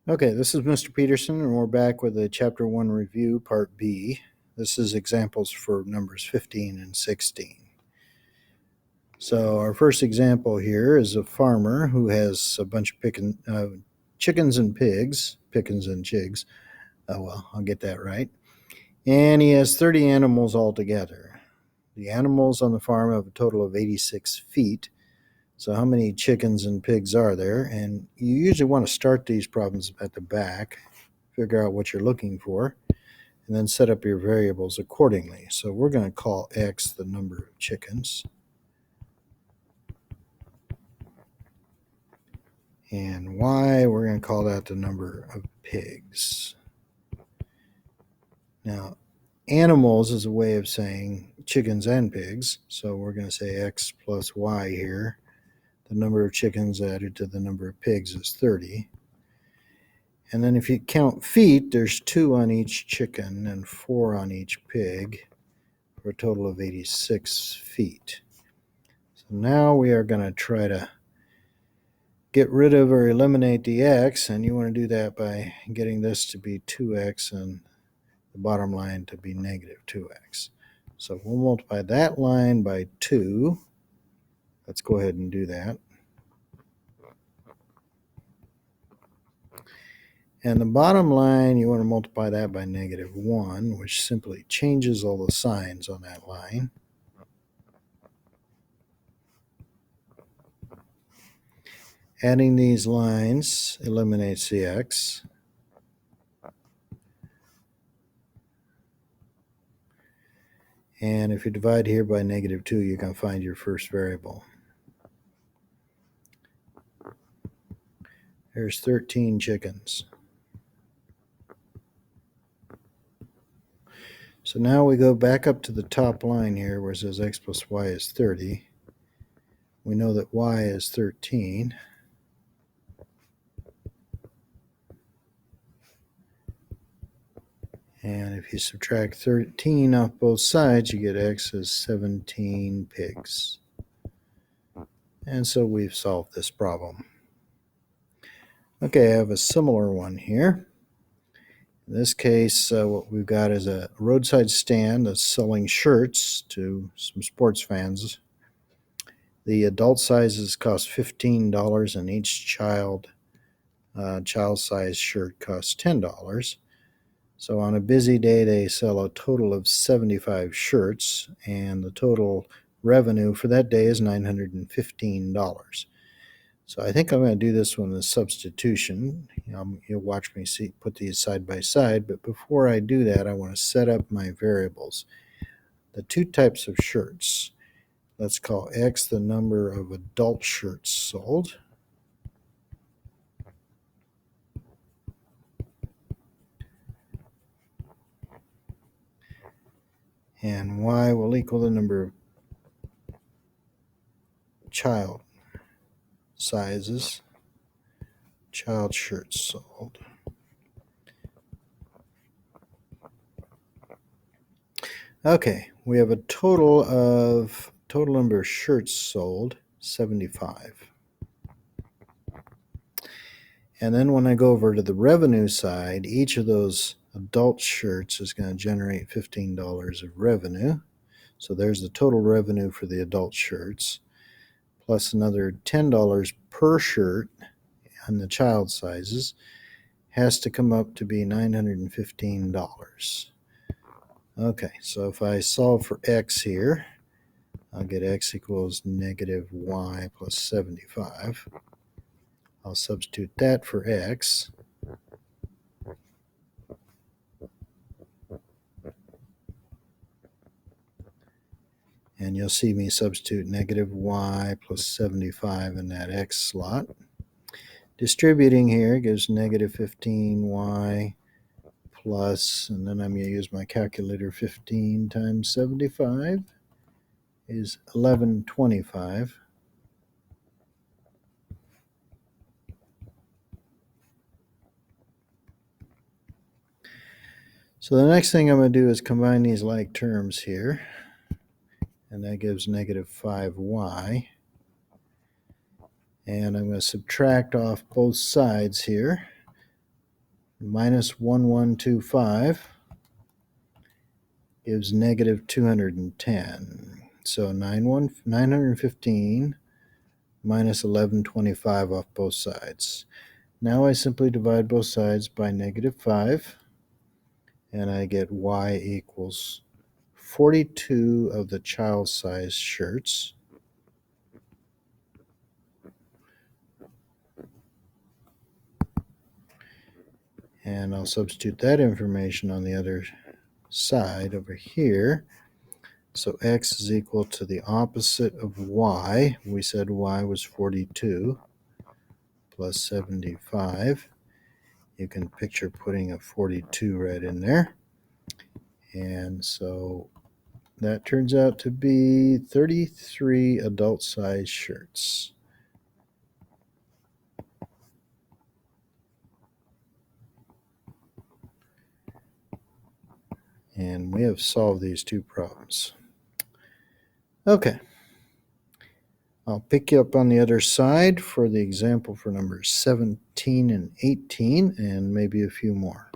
Okay, this is Mr. Peterson, and we're back with a Chapter 1 review, Part B. This is examples for numbers 15 and 16. So our first example here is a farmer who has a bunch of chickens and pigs, pickens and chigs. Oh, well, I'll get that right. And he has 30 animals altogether. The animals on the farm have a total of 86 feet. So how many chickens and pigs are there? And you usually want to start these problems at the back, figure out what you're looking for, and then set up your variables accordingly. So we're going to call X the number of chickens, and Y, we're going to call that the number of pigs. Now, animals is a way of saying chickens and pigs, so we're going to say X plus Y here. The number of chickens added to the number of pigs is 30. And then if you count feet, there's 2 on each chicken and 4 on each pig, for a total of 86 feet. So now we are going to try to get rid of or eliminate the x, and you want to do that by getting this to be 2x and the bottom line to be negative 2x. So we'll multiply that line by 2. Let's go ahead and do that. And the bottom line, you want to multiply that by negative 1, which simply changes all the signs on that line. Adding these lines eliminates the x. And if you divide here by negative 2, you can find your first variable. There's 13 chickens. So now we go back up to the top line here where it says x plus y is 30. We know that y is 13. And if you subtract 13 off both sides, you get x as 17 pigs. And so we've solved this problem. Okay, I have a similar one here. In this case, what we've got is a roadside stand that's selling shirts to some sports fans. The adult sizes cost $15, and each child size shirt costs $10. So on a busy day, they sell a total of 75 shirts, and the total revenue for that day is $915. So I think I'm going to do this one as substitution. You'll watch me put these side by side, but before I do that, I want to set up my variables. The two types of shirts. Let's call X the number of adult shirts sold. And Y will equal the number of child sizes, child shirts sold. Okay, we have a total number of shirts sold, 75. And then when I go over to the revenue side, each of those adult shirts is going to generate $15 of revenue. So there's the total revenue for the adult shirts, plus another $10 per shirt on the child sizes, has to come up to be $915. Okay, so if I solve for x here, I'll get x equals negative y plus 75. I'll substitute that for x. And you'll see me substitute negative y plus 75 in that x slot. Distributing here gives negative 15y plus, and then I'm going to use my calculator, 15 times 75 is 1125. So the next thing I'm going to do is combine these like terms here, and that gives negative 5y. And I'm going to subtract off both sides here. minus 1125 gives negative 210. So 915 minus 1125 off both sides. Now I simply divide both sides by negative 5, and I get y equals 42 of the child size shirts. And I'll substitute that information on the other side over here. So x is equal to the opposite of y. We said y was 42 plus 75. You can picture putting a 42 right in there. And so that turns out to be 33 adult size shirts. And we have solved these two problems. Okay. I'll pick you up on the other side for the example for numbers 17 and 18 and maybe a few more.